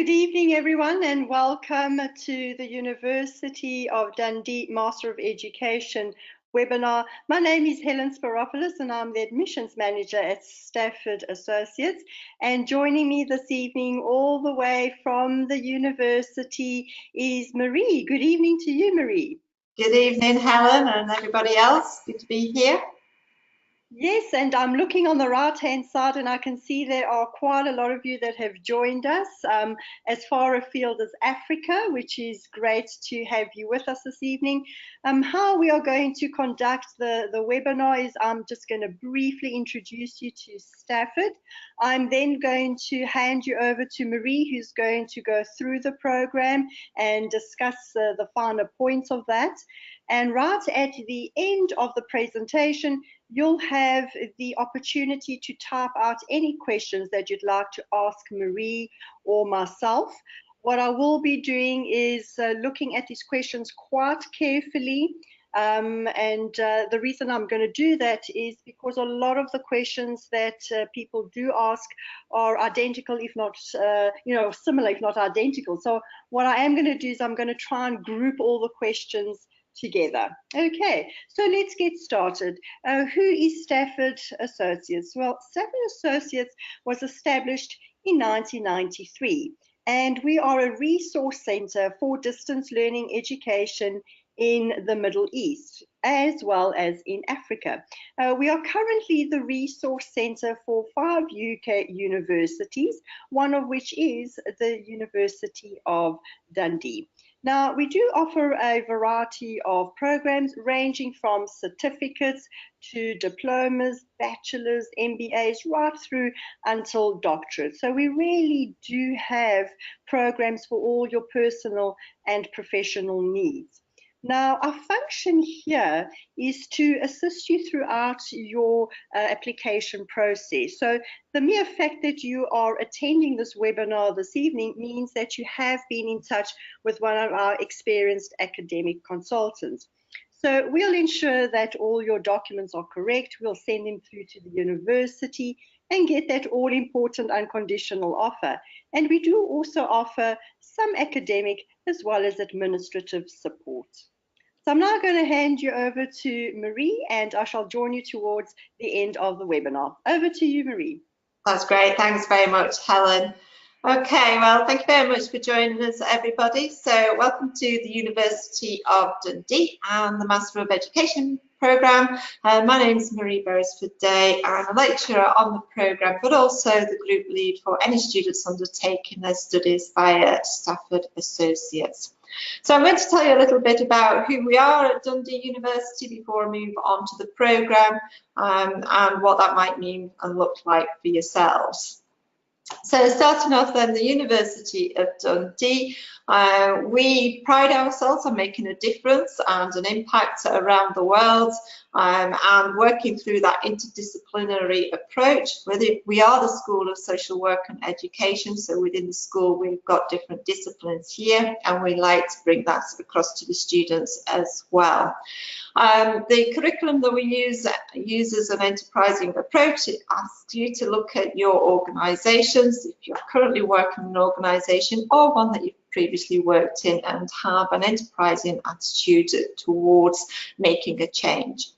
good evening everyone, and welcome to the University of Dundee Master of Education webinar. My name is Helen Spiropoulos and I'm the Admissions Manager at Stafford Associates, and joining me this evening all the way from the university is Marie. Good evening to you, Marie. Good evening, Helen, and everybody else. Good to be here. Yes, and I'm looking on the right-hand side and I can see there are quite a lot of you that have joined us as far afield as Africa, which is great to have you with us this evening. How we are going to conduct the webinar is I'm just going to briefly introduce you to Stafford. I'm then going to hand you over to Marie, who's going to go through the program and discuss the finer points of that. And right at the end of the presentation, you'll have the opportunity to type out any questions that you'd like to ask Marie or myself. What I will be doing is looking at these questions quite carefully. The reason I'm going to do that is because a lot of the questions that people do ask are identical, if not, similar, if not identical. So what I am going to do is I'm going to try and group all the questions together. Okay, so let's get started. Who is Stafford Associates? Well, Stafford Associates was established in 1993, and we are a resource centre for distance learning education in the Middle East as well as in Africa. We are currently the resource centre for 5 UK universities, one of which is the University of Dundee. Now, we do offer a variety of programs ranging from certificates to diplomas, bachelors, MBAs, right through until doctorate. So we really do have programs for all your personal and professional needs. Now, our function here is to assist you throughout your application process. So the mere fact that you are attending this webinar this evening means that you have been in touch with one of our experienced academic consultants. So we'll ensure that all your documents are correct. We'll send them through to the university and get that all-important unconditional offer. And we do also offer some academic as well as administrative support. So I'm now going to hand you over to Marie, and I shall join you towards the end of the webinar. Over to you, Marie. That's great. Thanks very much, Helen. Okay, well, thank you very much for joining us, everybody. So welcome to the University of Dundee and the Master of Education programme. My name is Marie Beresford-Day. I'm a lecturer on the programme, but also the group lead for any students undertaking their studies via Stafford Associates. So I'm going to tell you a little bit about who we are at Dundee University before I move on to the programme and what that might mean and look like for yourselves. So starting off then, the University of Dundee, we pride ourselves on making a difference and an impact around the world and working through that interdisciplinary approach. We are the School of Social Work and Education, so within the school we've got different disciplines here, and we like to bring that across to the students as well. The curriculum that we use uses an enterprising approach. It asks you to look at your organisations, if you're currently working in an organisation or one that you've previously worked in, and have an enterprising attitude towards making a change.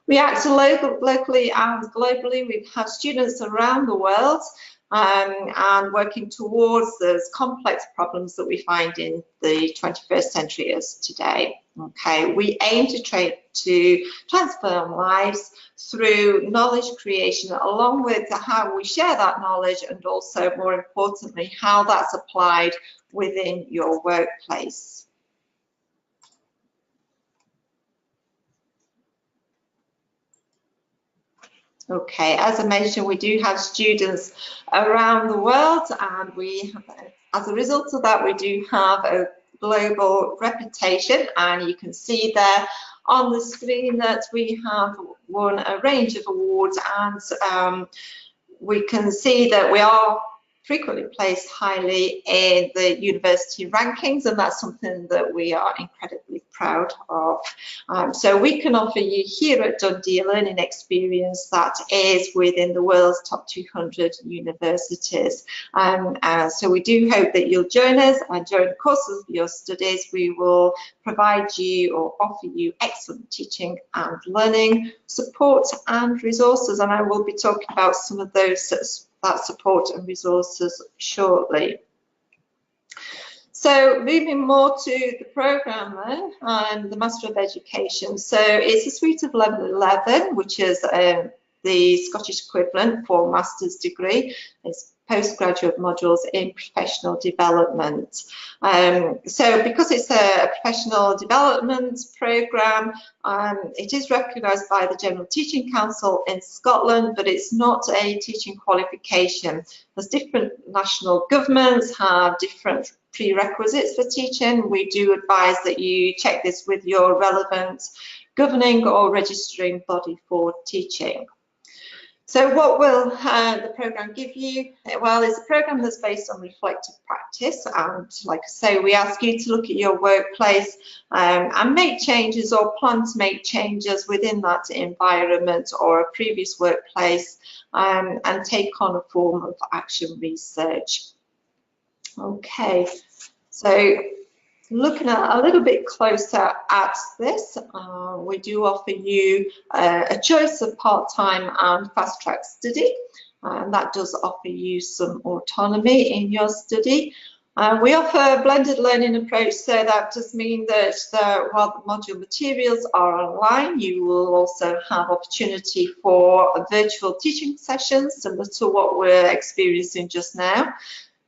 We act locally and globally. We have students around the world and working towards those complex problems that we find in the 21st century as today. Okay, we aim to transform lives through knowledge creation, along with how we share that knowledge, and also, more importantly, how that's applied within your workplace. Okay, as I mentioned, we do have students around the world, and we have, as a result of that, we do have a global reputation, and you can see there on the screen that we have won a range of awards, and we can see that we are frequently placed highly in the university rankings, and that's something that we are incredibly proud of. So we can offer you here at Dundee a learning experience that is within the world's top 200 universities. So we do hope that you'll join us, and during the course of your studies we will provide you or offer you excellent teaching and learning support and resources, and I will be talking about some of those that support and resources shortly. So moving more to the programme then, and the Master of Education. So it's a suite of level 11, which is the Scottish equivalent for master's degree. It's postgraduate modules in professional development. So because it's a professional development programme, it is recognised by the General Teaching Council in Scotland, but it's not a teaching qualification. As different national governments have different prerequisites for teaching, we do advise that you check this with your relevant governing or registering body for teaching. So what will the programme give you? Well, it's a programme that's based on reflective practice, and like I say, we ask you to look at your workplace and make changes or plan to make changes within that environment or a previous workplace, and take on a form of action research. Okay, so looking at a little bit closer at this, we do offer you a choice of part-time and fast-track study, and that does offer you some autonomy in your study. We offer a blended learning approach, so that does mean that while the module materials are online, you will also have opportunity for virtual teaching sessions similar to what we're experiencing just now.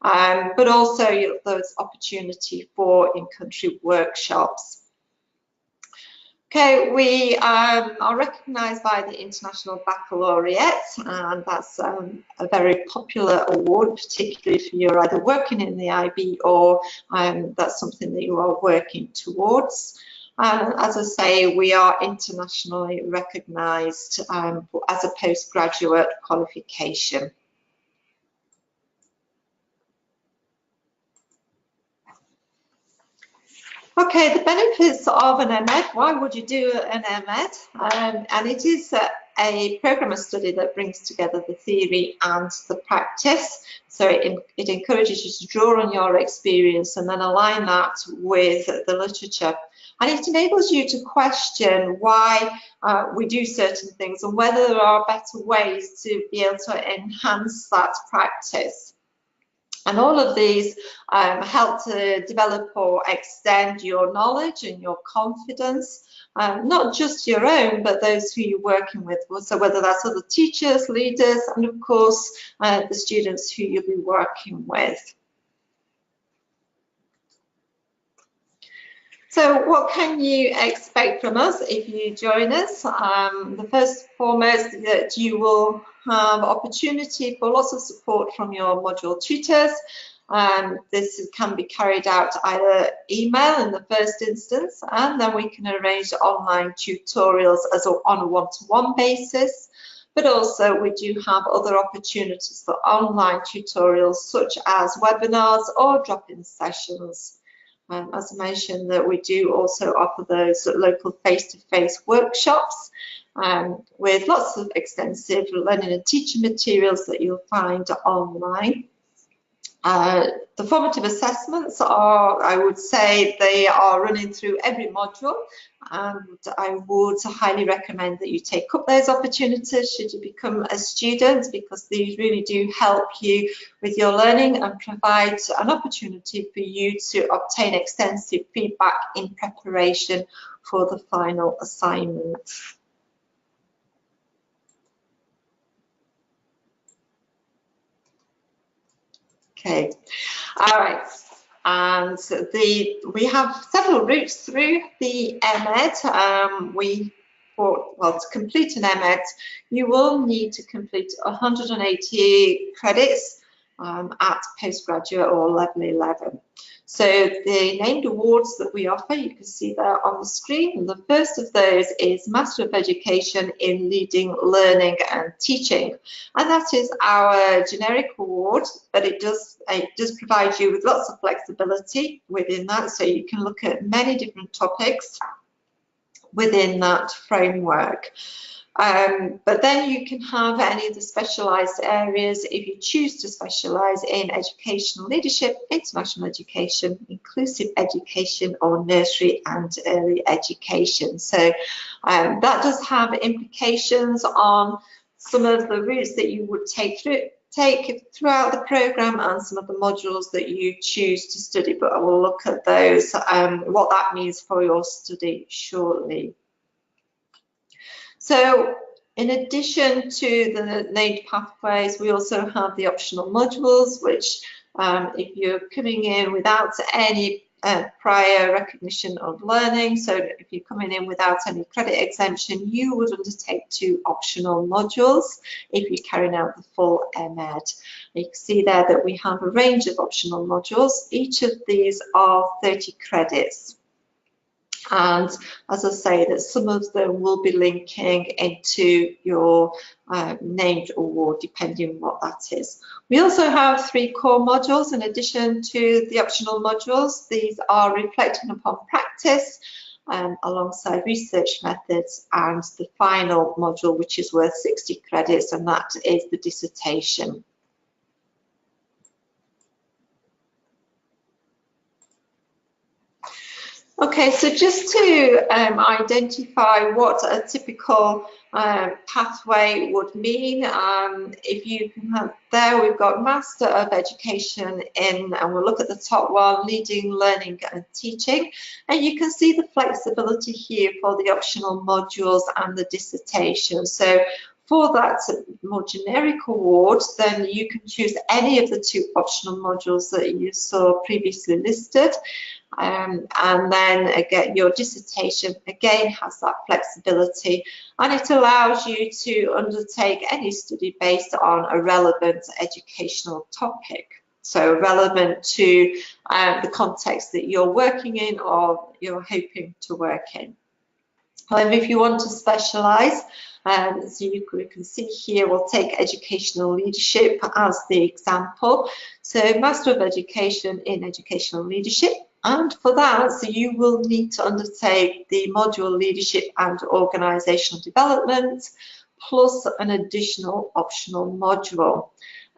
But also there's opportunity for in-country workshops. Okay, we are recognised by the International Baccalaureate, and that's a very popular award, particularly if you're either working in the IB or that's something that you are working towards. As I say, we are internationally recognised as a postgraduate qualification. Okay, the benefits of an MEd. Why would you do an MEd? And it is a programme of study that brings together the theory and the practice. So it encourages you to draw on your experience and then align that with the literature. And it enables you to question why we do certain things and whether there are better ways to be able to enhance that practice. And all of these help to develop or extend your knowledge and your confidence, not just your own, but those who you're working with. So whether that's other teachers, leaders, and of course, the students who you'll be working with. So what can you expect from us if you join us? The first and foremost, that you will have opportunity for lots of support from your module tutors. This can be carried out either email in the first instance, and then we can arrange online tutorials on a one-to-one basis. But also we do have other opportunities for online tutorials such as webinars or drop-in sessions. As I mentioned, that we do also offer those local face-to-face workshops with lots of extensive learning and teaching materials that you'll find online. The formative assessments are, I would say, they are running through every module, and I would highly recommend that you take up those opportunities should you become a student, because these really do help you with your learning and provide an opportunity for you to obtain extensive feedback in preparation for the final assignment. Okay, all right, and we have several routes through the MEd. To complete an MEd, you will need to complete 180 credits at postgraduate or level 11. So the named awards that we offer, you can see there on the screen. And the first of those is Master of Education in Leading Learning and Teaching. And that is our generic award, but it does provide you with lots of flexibility within that. So you can look at many different topics within that framework. But then you can have any of the specialised areas if you choose to specialise in educational leadership, international education, inclusive education, or nursery and early education. So that does have implications on some of the routes that you would take throughout the programme and some of the modules that you choose to study, but I will look at those, what that means for your study shortly. So in addition to the named pathways, we also have the optional modules, which if you're coming in without any prior recognition of learning, so if you're coming in without any credit exemption, you would undertake 2 optional modules if you're carrying out the full MEd. You can see there that we have a range of optional modules. Each of these are 30 credits. And as I say, that some of them will be linking into your named award, depending on what that is. We also have 3 core modules in addition to the optional modules. These are reflecting upon practice alongside research methods, and the final module, which is worth 60 credits, and that is the dissertation. Okay, so just to identify what a typical pathway would mean, if you can have there, we've got Master of Education in, and we'll look at the top one, Leading Learning and Teaching, and you can see the flexibility here for the optional modules and the dissertation. So for that more generic award, then you can choose any of the 2 optional modules that you saw previously listed. And then again, your dissertation again has that flexibility, and it allows you to undertake any study based on a relevant educational topic, so relevant to the context that you're working in or you're hoping to work in. However, if you want to specialise, so you can see here, we'll take educational leadership as the example. So Master of Education in Educational Leadership. And for that, so you will need to undertake the module Leadership and Organisational Development, plus an additional optional module.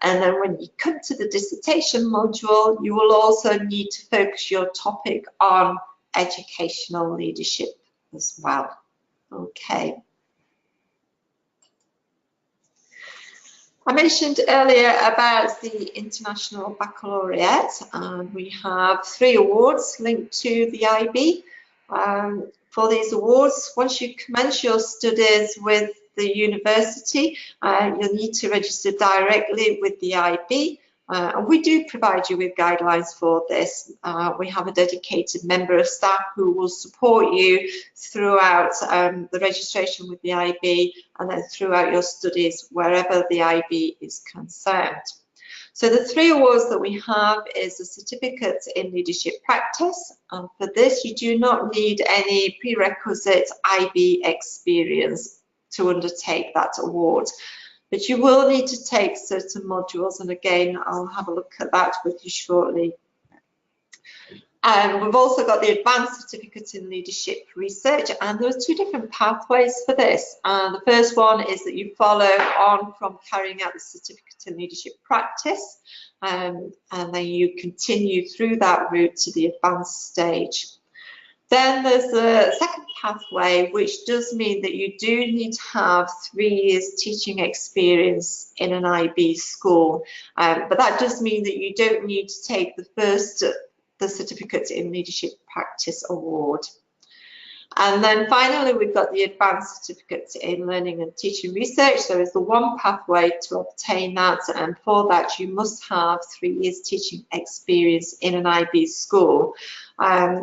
And then when you come to the dissertation module, you will also need to focus your topic on educational leadership as well. Okay. I mentioned earlier about the International Baccalaureate, and we have 3 awards linked to the IB. For these awards, once you commence your studies with the university, you'll need to register directly with the IB. And we do provide you with guidelines for this. We have a dedicated member of staff who will support you throughout the registration with the IB and then throughout your studies wherever the IB is concerned. So the 3 awards that we have is a certificate in leadership practice. And for this, you do not need any prerequisite IB experience to undertake that award. But you will need to take certain modules, and again, I'll have a look at that with you shortly. We've also got the Advanced Certificate in Leadership Research, and there are 2 different pathways for this. The first one is that you follow on from carrying out the Certificate in Leadership Practice, and then you continue through that route to the advanced stage. Then there's the second pathway, which does mean that you do need to have 3 years teaching experience in an IB school. But that does mean that you don't need to take the Certificate in Leadership Practice Award. And then finally, we've got the Advanced Certificate in Learning and Teaching Research. There is the one pathway to obtain that, and for that you must have 3 years teaching experience in an IB school.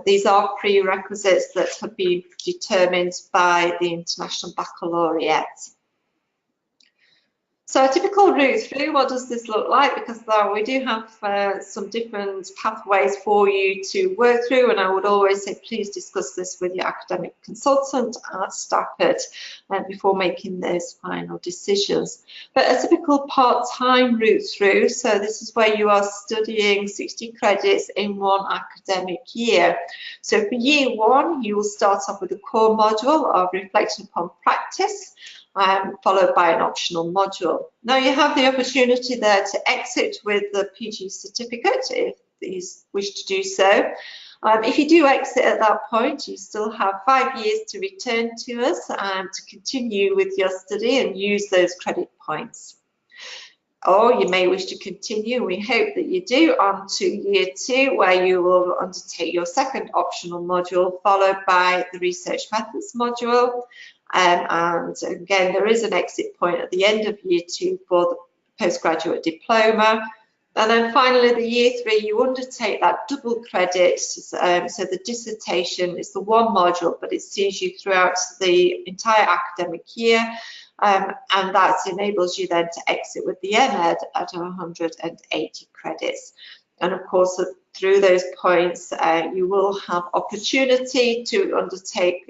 These are prerequisites that have been determined by the International Baccalaureate. So a typical route through, what does this look like? Because we do have some different pathways for you to work through, and I would always say please discuss this with your academic consultant at Stafford before making those final decisions. But a typical part-time route through, so this is where you are studying 60 credits in one academic year. So for year one, you will start off with a core module of reflection upon practice, followed by an optional module. Now you have the opportunity there to exit with the PG certificate if you wish to do so. If you do exit at that point, you still have 5 years to return to us to continue with your study and use those credit points. Or you may wish to continue, we hope that you do, on to year two, where you will undertake your second optional module, followed by the research methods module. And again, there is an exit point at the end of year two for the postgraduate diploma. And then finally, the year three, you undertake that double credit. So the dissertation is the one module, but it sees you throughout the entire academic year. And that enables you then to exit with the MEd at 180 credits. And of course, through those points, you will have opportunity to undertake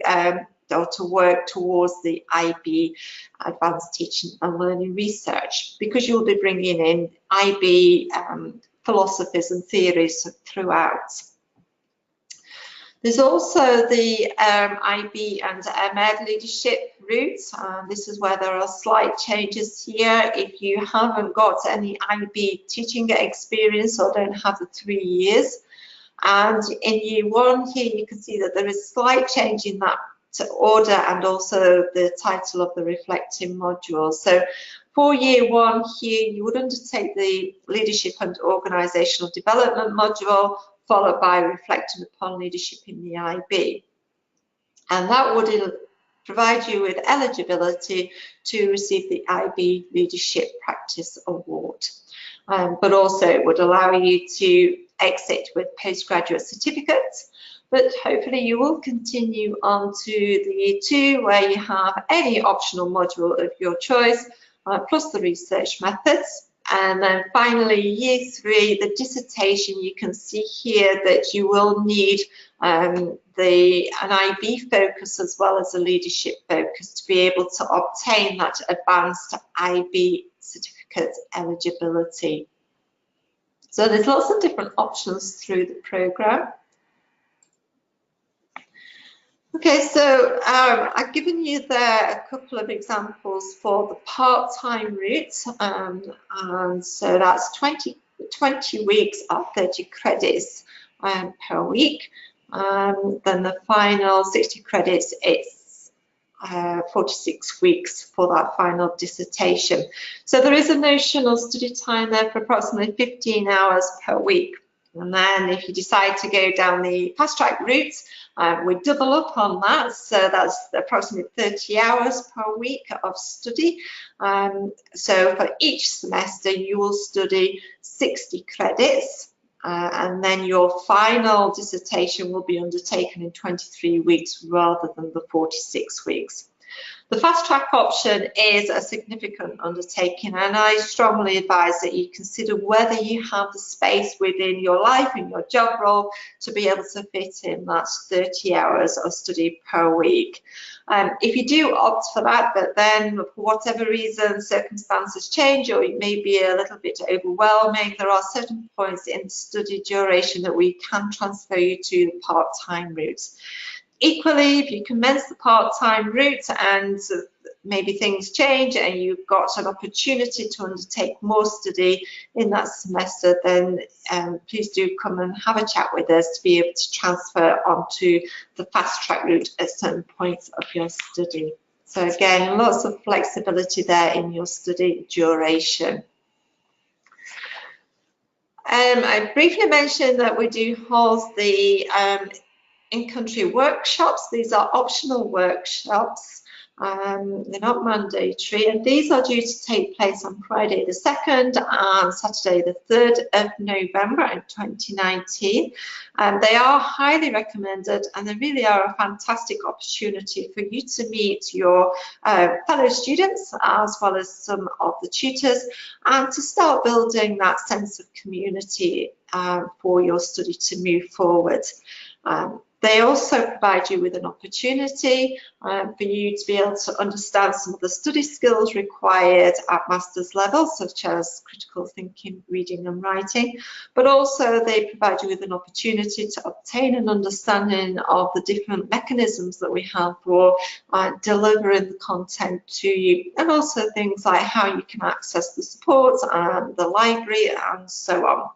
or to work towards the IB, Advanced Teaching and Learning Research, because you'll be bringing in IB philosophies and theories throughout. There's also the IB and MEd leadership route. This is where there are slight changes here. If you haven't got any IB teaching experience or don't have the 3 years, and in year one here you can see that there is slight change in that order and also the title of the reflecting module. So for year one here, you would undertake the leadership and organisational development module, followed by reflecting upon leadership in the IB. And that would provide you with eligibility to receive the IB Leadership Practice Award. But also it would allow you to exit with postgraduate certificates. But hopefully you will continue on to the year two, where you have any optional module of your choice, plus the research methods. And then finally, year three, the dissertation, you can see here that you will need an IB focus as well as a leadership focus to be able to obtain that advanced IB certificate eligibility. So there's lots of different options through the programme. Okay, so I've given you there a couple of examples for the part-time route, and so that's 20 weeks of 30 credits per week. Then the final 60 credits, it's 46 weeks for that final dissertation. So there is a notional study time there for approximately 15 hours per week. And then if you decide to go down the fast-track route, we double up on that, so that's approximately 30 hours per week of study. So for each semester, you will study 60 credits, and then your final dissertation will be undertaken in 23 weeks rather than the 46 weeks. The fast track option is a significant undertaking, and I strongly advise that you consider whether you have the space within your life and your job role to be able to fit in that 30 hours of study per week. If you do opt for that, but then for whatever reason circumstances change or it may be a little bit overwhelming, there are certain points in study duration that we can transfer you to the part-time route. Equally, if you commence the part-time route and maybe things change and you've got an opportunity to undertake more study in that semester, then please do come and have a chat with us to be able to transfer onto the fast-track route at certain points of your study. So again, lots of flexibility there in your study duration. I briefly mentioned that we do hold the in-country workshops. These are optional workshops They're not mandatory, and these are due to take place on Friday the 2nd and Saturday the 3rd of November in 2019. They are highly recommended, and they really are a fantastic opportunity for you to meet your fellow students as well as some of the tutors, and to start building that sense of community for your study to move forward. They also provide you with an opportunity for you to be able to understand some of the study skills required at master's level, such as critical thinking, reading and writing, but also they provide you with an opportunity to obtain an understanding of the different mechanisms that we have for delivering the content to you, and also things like how you can access the support and the library and so on.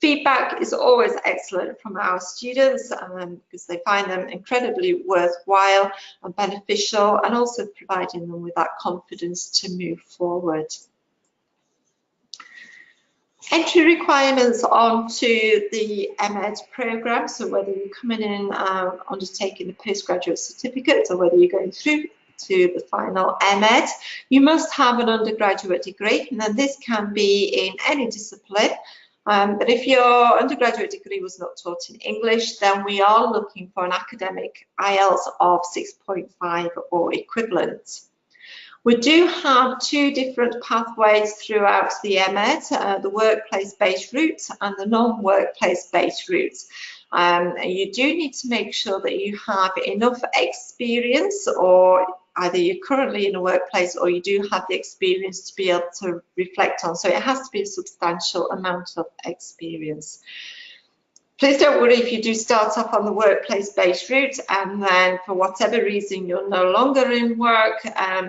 Feedback is always excellent from our students because they find them incredibly worthwhile and beneficial, and also providing them with that confidence to move forward. Entry requirements onto the MEd programme, so whether you're coming in undertaking the postgraduate certificate or whether you're going through to the final MEd, you must have an undergraduate degree, and then this can be in any discipline. But if your undergraduate degree was not taught in English, then we are looking for an academic IELTS of 6.5 or equivalent. We do have two different pathways throughout the MEd, the workplace-based route and the non-workplace-based route. You do need to make sure that you have enough experience, or either you're currently in a workplace or you do have the experience to be able to reflect on. So it has to be a substantial amount of experience. Please don't worry if you do start off on the workplace-based route and then for whatever reason you're no longer in work,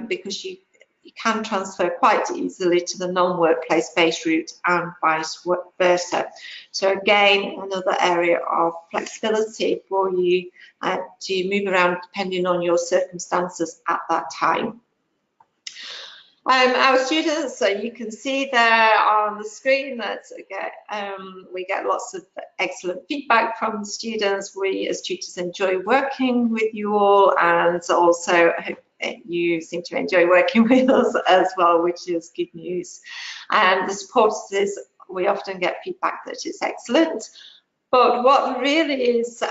because you can transfer quite easily to the non-workplace-based route and vice versa. So again, another area of flexibility for you to move around depending on your circumstances at that time. Our students, so you can see there on the screen that we get lots of excellent feedback from the students. We as tutors enjoy working with you all, and also you seem to enjoy working with us as well, which is good news. And the support is, we often get feedback that is excellent. But what really is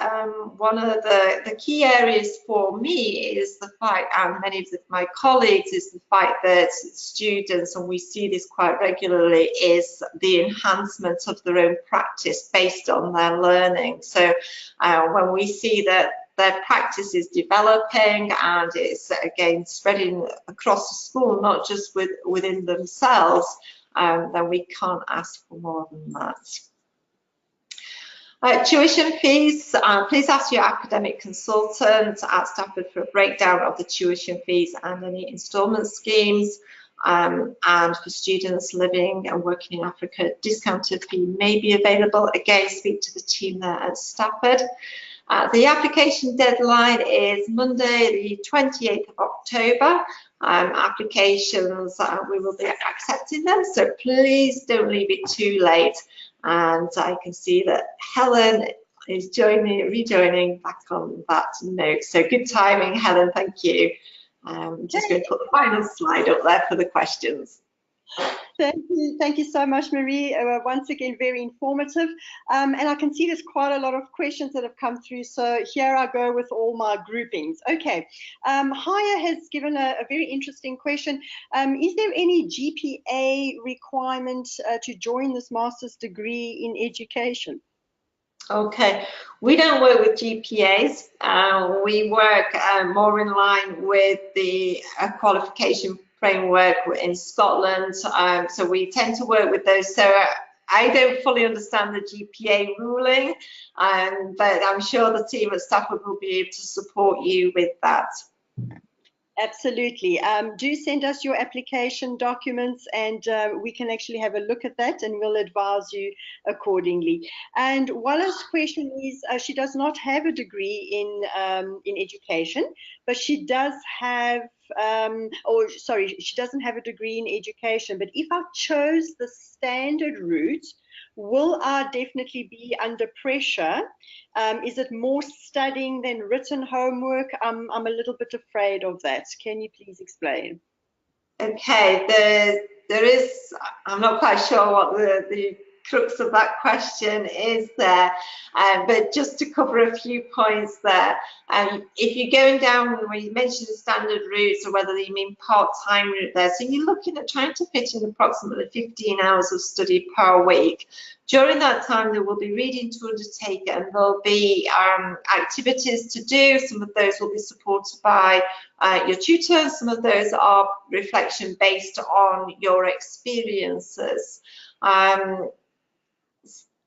one of the key areas for me is the fact, and many of my colleagues, is the fact that students, and we see this quite regularly, is the enhancement of their own practice based on their learning. So when we see that their practice is developing and it's again spreading across the school, not just within themselves, then we can't ask for more than that. Tuition fees, please ask your academic consultant at Stafford for a breakdown of the tuition fees and any instalment schemes. And for students living and working in Africa, discounted fee may be available. Again, speak to the team there at Stafford. The application deadline is Monday, the 28th of October. Applications, we will be accepting them, so please don't leave it too late. And I can see that Helen is rejoining back on that note. So good timing, Helen, thank you. I'm just going to put the final slide up there for the questions. Thank you so much, Marie. Once again, very informative. And I can see there's quite a lot of questions that have come through. So here I go with all my groupings. Okay, Haya has given a very interesting question. Is there any GPA requirement to join this master's degree in education? Okay, we don't work with GPAs. We work more in line with the qualification framework in Scotland, so we tend to work with those. So I don't fully understand the GPA ruling, but I'm sure the team at Stafford will be able to support you with that. Absolutely. Do send us your application documents and we can actually have a look at that and we'll advise you accordingly. And Wallace's question is, she does not have a degree in education, but she does have, she doesn't have a degree in education, but if I chose the standard route, will I definitely be under pressure? Is it more studying than written homework? I'm a little bit afraid of that. Can you please explain? Okay, there is, I'm not quite sure what the crux of that question is there, but just to cover a few points there, if you're going down, when you mentioned the standard routes, or whether you mean part-time route there, so you're looking at trying to fit in approximately 15 hours of study per week. During that time, there will be reading to undertake, and there'll be activities to do. Some of those will be supported by your tutor. Some of those are reflection based on your experiences.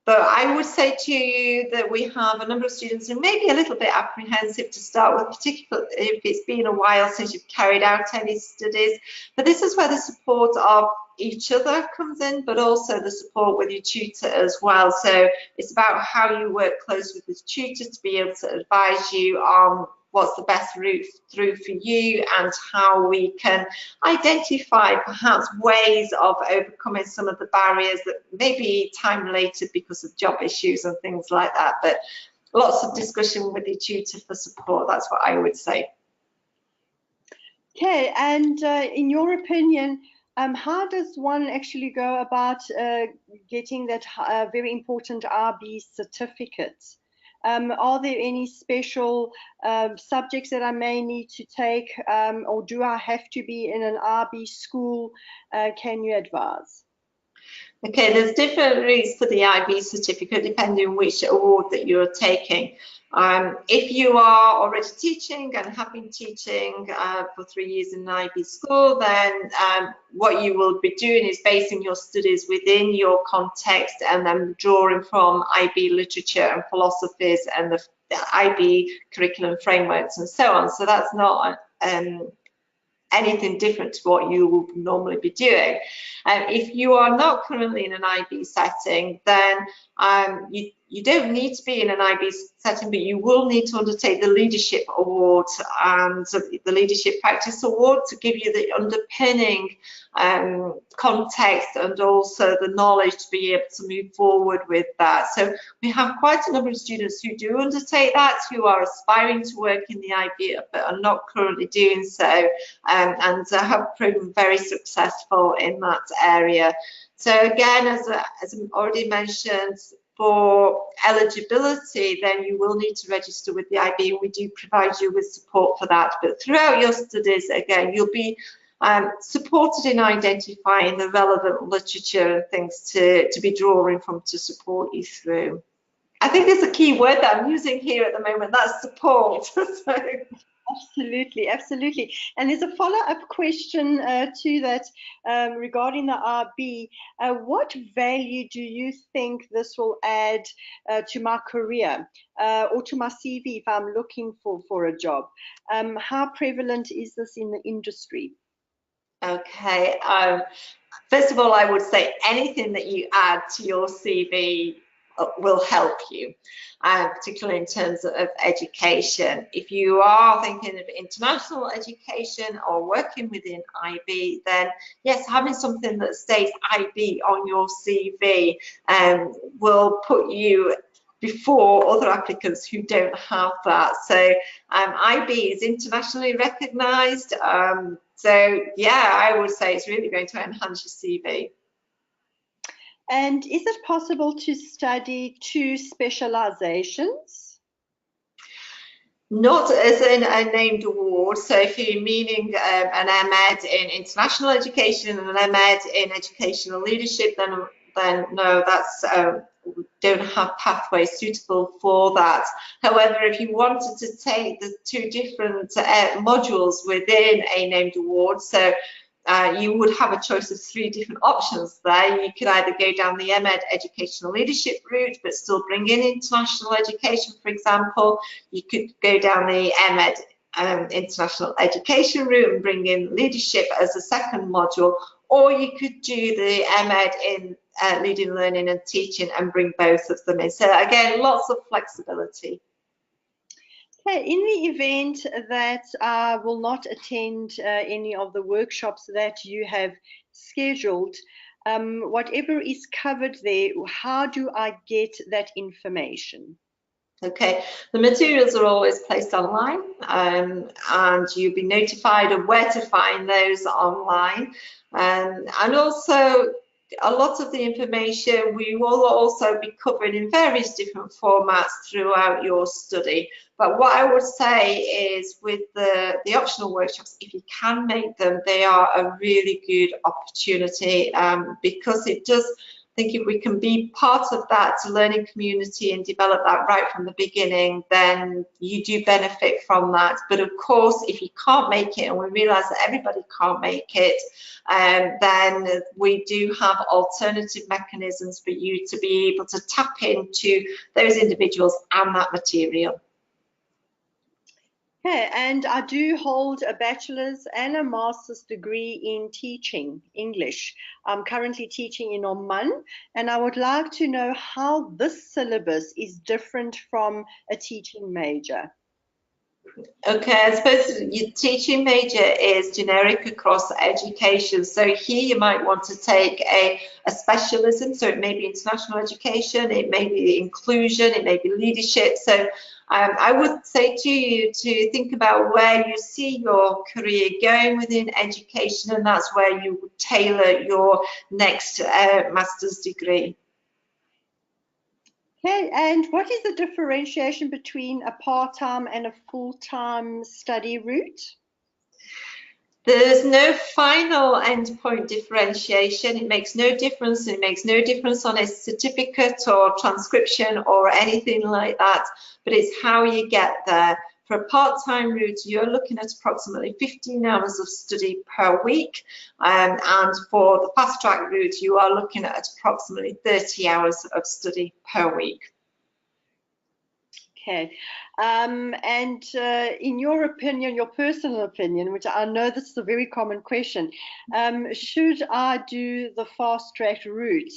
But I would say to you that we have a number of students who may be a little bit apprehensive to start with, particularly if it's been a while since you've carried out any studies. But this is where the support of each other comes in, but also the support with your tutor as well. So it's about how you work close with the tutor to be able to advise you on what's the best route through for you, and how we can identify perhaps ways of overcoming some of the barriers that may be time related because of job issues and things like that. But lots of discussion with your tutor for support, that's what I would say. Okay, and in your opinion, how does one actually go about getting that very important RB certificate? Are there any special subjects that I may need to take, or do I have to be in an RB school? Can you advise? Okay, there's different routes for the IB certificate depending on which award that you're taking. If you are already teaching and have been teaching for 3 years in an IB school, then what you will be doing is basing your studies within your context and then drawing from IB literature and philosophies and the IB curriculum frameworks and so on. So that's not anything different to what you would normally be doing. If you are not currently in an IB setting, then you don't need to be in an IB setting, but you will need to undertake the Leadership Award and the Leadership Practice Award to give you the underpinning context and also the knowledge to be able to move forward with that. So we have quite a number of students who do undertake that, who are aspiring to work in the IB but are not currently doing so, and have proven very successful in that area. So again, as I already mentioned, for eligibility, then you will need to register with the IB, and we do provide you with support for that. But throughout your studies, again, you'll be supported in identifying the relevant literature and things to be drawing from to support you through. I think there's a key word that I'm using here at the moment, that's support. So. Absolutely, absolutely. And there's a follow-up question to that regarding the RB. What value do you think this will add to my career or to my CV if I'm looking for a job? How prevalent is this in the industry? Okay. First of all, I would say anything that you add to your CV will help you, particularly in terms of education. If you are thinking of international education or working within IB, then yes, having something that states IB on your CV will put you before other applicants who don't have that. So IB is internationally recognised. So yeah, I would say it's really going to enhance your CV. And is it possible to study 2 specializations? Not as a named award. So if you're meaning an MEd in international education and an MEd in educational leadership, then no, that's don't have pathways suitable for that. However, if you wanted to take the 2 different modules within a named award, so you would have a choice of 3 different options there. You could either go down the MEd educational leadership route but still bring in international education, for example. You could go down the MEd international education route and bring in leadership as a second module, or you could do the MEd in leading, learning and teaching and bring both of them in. So again, lots of flexibility. Okay, in the event that I will not attend any of the workshops that you have scheduled, whatever is covered there, how do I get that information? Okay, the materials are always placed online, and you'll be notified of where to find those online. And also, a lot of the information we will also be covering in various different formats throughout your study. But what I would say is, with the optional workshops, if you can make them, they are a really good opportunity, because it does. I think if we can be part of that learning community and develop that right from the beginning, then you do benefit from that. But of course, if you can't make it, and we realise that everybody can't make it, then we do have alternative mechanisms for you to be able to tap into those individuals and that material. Okay, and I do hold a bachelor's and a master's degree in teaching English. I'm currently teaching in Oman, and I would like to know how this syllabus is different from a teaching major. Okay, I suppose your teaching major is generic across education. So here you might want to take a specialism. So it may be international education, it may be inclusion, it may be leadership. So I would say to you to think about where you see your career going within education, and that's where you would tailor your next master's degree. Okay, and what is the differentiation between a part-time and a full-time study route? There's no final endpoint differentiation. It makes no difference. It makes no difference on a certificate or transcription or anything like that, but it's how you get there. For a part-time route, you're looking at approximately 15 hours of study per week, and for the fast-track route, you are looking at approximately 30 hours of study per week. Okay, and in your opinion, your personal opinion, which I know this is a very common question, should I do the fast-track route?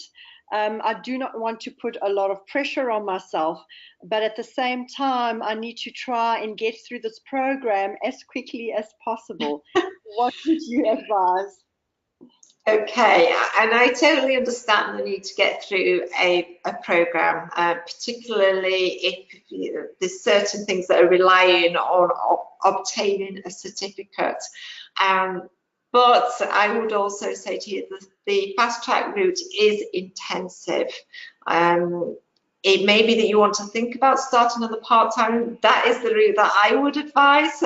I do not want to put a lot of pressure on myself, but at the same time, I need to try and get through this program as quickly as possible. What would you advise? Okay, and I totally understand the need to get through a program, particularly if there's certain things that are relying on obtaining a certificate. But I would also say to you that the fast track route is intensive. It may be that you want to think about starting on the part-time. That is the route that I would advise.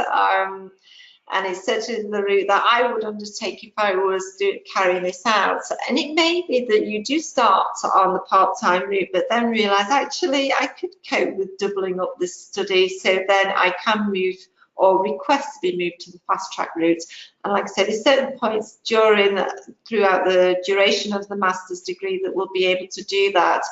And it's certainly the route that I would undertake if I was carrying this out. And it may be that you do start on the part-time route, but then realise, actually, I could cope with doubling up this study, so then I can move or request to be moved to the fast-track route. And like I said, there's certain points throughout the duration of the master's degree that will be able to do that.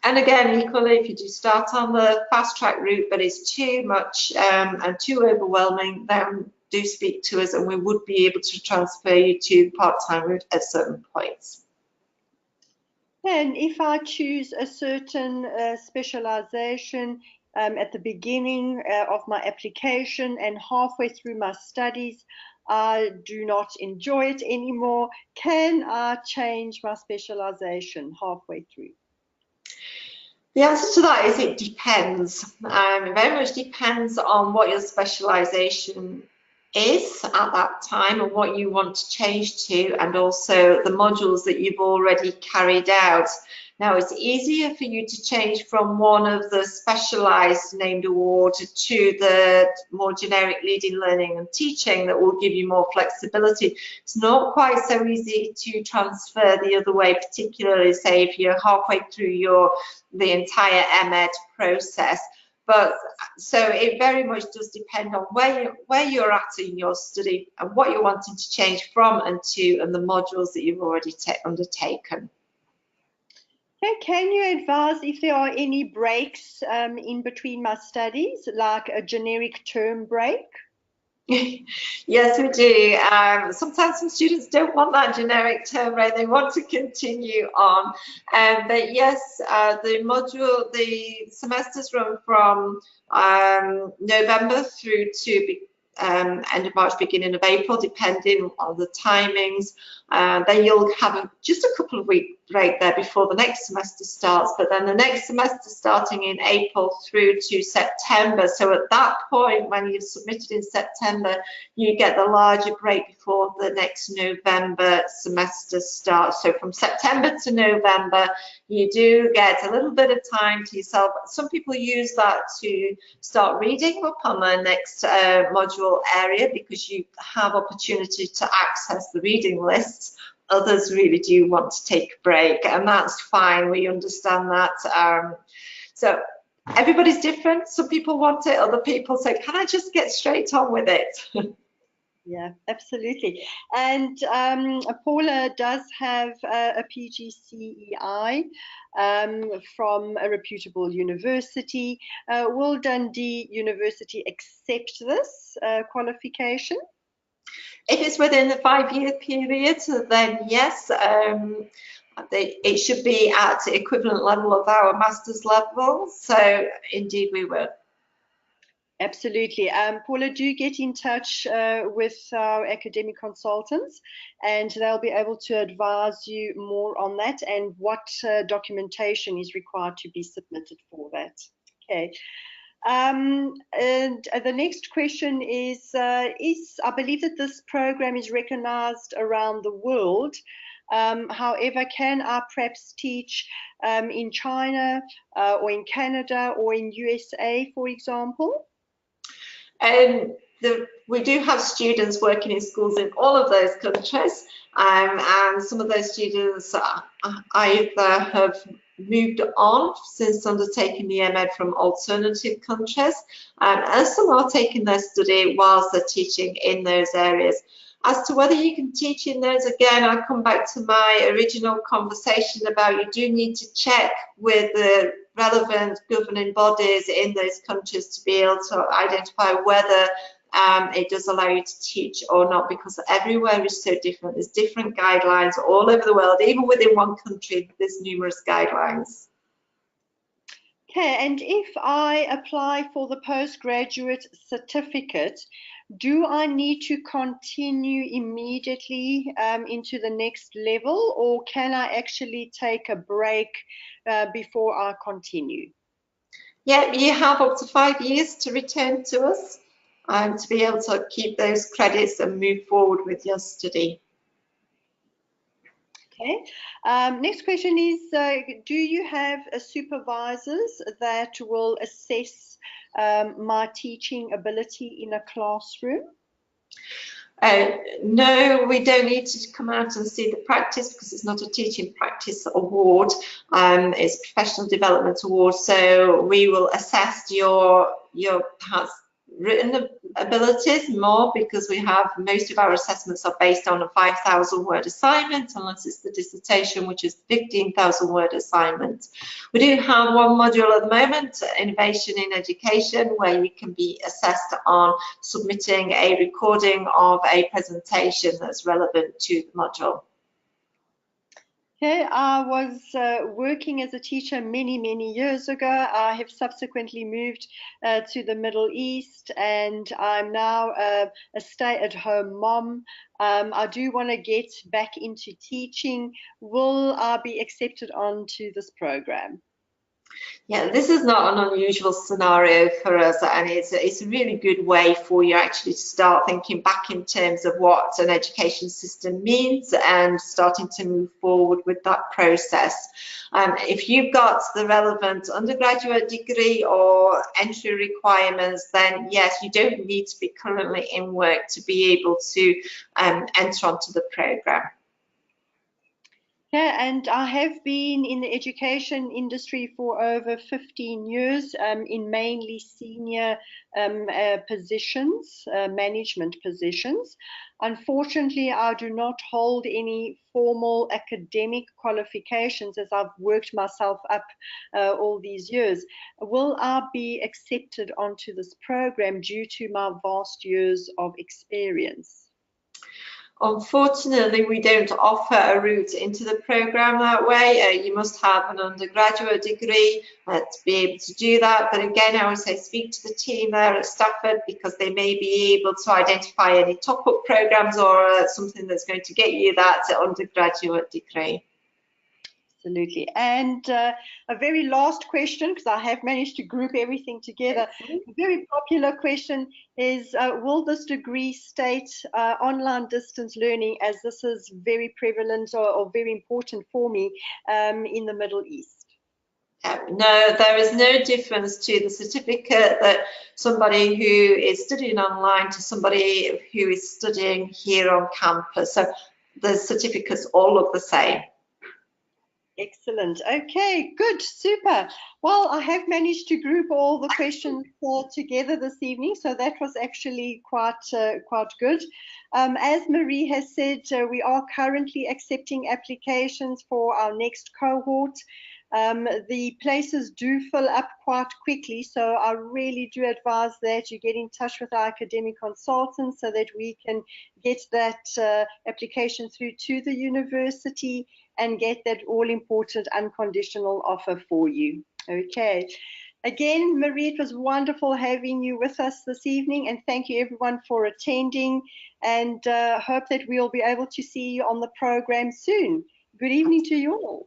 And again, equally, if you do start on the fast-track route, but it's too much and too overwhelming, then do speak to us, and we would be able to transfer you to part-time route at certain points. And if I choose a certain specialization at the beginning of my application and halfway through my studies, I do not enjoy it anymore, can I change my specialization halfway through? The answer to that is it depends. It very much depends on what your specialization is at that time and what you want to change to, and also the modules that you've already carried out. Now, it's easier for you to change from one of the specialised named award to the more generic leading, learning and teaching that will give you more flexibility. It's not quite so easy to transfer the other way, particularly say if you're halfway through the entire MEd process. But so it very much does depend on where you're at in your study and what you're wanting to change from and to, and the modules that you've already undertaken. Okay, can you advise if there are any breaks in between my studies, like a generic term break? Yes, we do. Sometimes some students don't want that generic term break, they want to continue on. But yes, the semesters run from November through to end of March, beginning of April, depending on the timings. Then you'll have just a couple of week break there before the next semester starts, but then the next semester starting in April through to September. So at that point, when you've submitted in September, you get the larger break before the next November semester starts. So from September to November, you do get a little bit of time to yourself. Some people use that to start reading up on their next module area, because you have opportunity to access the reading lists. Others really do want to take a break, and that's fine. We understand that. So everybody's different. Some people want it, other people say, can I just get straight on with it? Yeah, absolutely. And Paula does have a PGCEI from a reputable university. Will Dundee University accept this qualification? If it's within the 5-year period, then yes, it should be at the equivalent level of our master's level. So indeed we will. Absolutely. Paula, do get in touch with our academic consultants, and they'll be able to advise you more on that and what documentation is required to be submitted for that. Okay. And the next question is I believe that this program is recognized around the world. However, can I perhaps teach in China or in Canada or in USA, for example? We do have students working in schools in all of those countries, and some of those students either have moved on since undertaking the MEd from alternative countries, and some are taking their study whilst they're teaching in those areas. As to whether you can teach in those, again, I come back to my original conversation about you do need to check with the relevant governing bodies in those countries to be able to identify whether it does allow you to teach or not, because everywhere is so different. There's different guidelines all over the world. Even within one country, there's numerous guidelines. Okay, and if I apply for the postgraduate certificate, do I need to continue immediately into the next level, or can I actually take a break before I continue? Yeah, you have up to 5 years to return to us to be able to keep those credits and move forward with your study. Okay. Next question is, do you have supervisors that will assess my teaching ability in a classroom? No, we don't need to come out and see the practice, because it's not a teaching practice award. It's a professional development award. So we will assess your perhaps written abilities more, because we have most of our assessments are based on a 5,000 word assignment, unless it's the dissertation, which is 15,000 word assignment. We do have one module at the moment, innovation in education, where you can be assessed on submitting a recording of a presentation that's relevant to the module. Okay, I was working as a teacher many years ago. I have subsequently moved to the Middle East, and I'm now a stay-at-home mom. I do want to get back into teaching. Will I be accepted onto this program? Yeah, this is not an unusual scenario for us, and it's a really good way for you actually to start thinking back in terms of what an education system means and starting to move forward with that process. If you've got the relevant undergraduate degree or entry requirements, then yes, you don't need to be currently in work to be able to enter onto the program. Yeah, and I have been in the education industry for over 15 years in mainly senior positions, management positions. Unfortunately, I do not hold any formal academic qualifications, as I've worked myself up all these years. Will I be accepted onto this program due to my vast years of experience? Unfortunately, we don't offer a route into the programme that way. You must have an undergraduate degree to be able to do that. But again, I would say speak to the team there at Stafford, because they may be able to identify any top-up programmes or something that's going to get you that undergraduate degree. Absolutely. And a very last question, because I have managed to group everything together. A very popular question is, will this degree state online distance learning, as this is very prevalent or very important for me in the Middle East? No, there is no difference to the certificate that somebody who is studying online to somebody who is studying here on campus. So the certificates all look the same. Excellent. Okay, good, super. Well, I have managed to group all the questions together this evening, so that was actually quite good. As Marie has said, we are currently accepting applications for our next cohort. The places do fill up quite quickly, so I really do advise that you get in touch with our academic consultants so that we can get that application through to the university and get that all-important unconditional offer for you. Okay. Again, Marie, it was wonderful having you with us this evening, and thank you everyone for attending, and hope that we'll be able to see you on the program soon. Good evening to you all.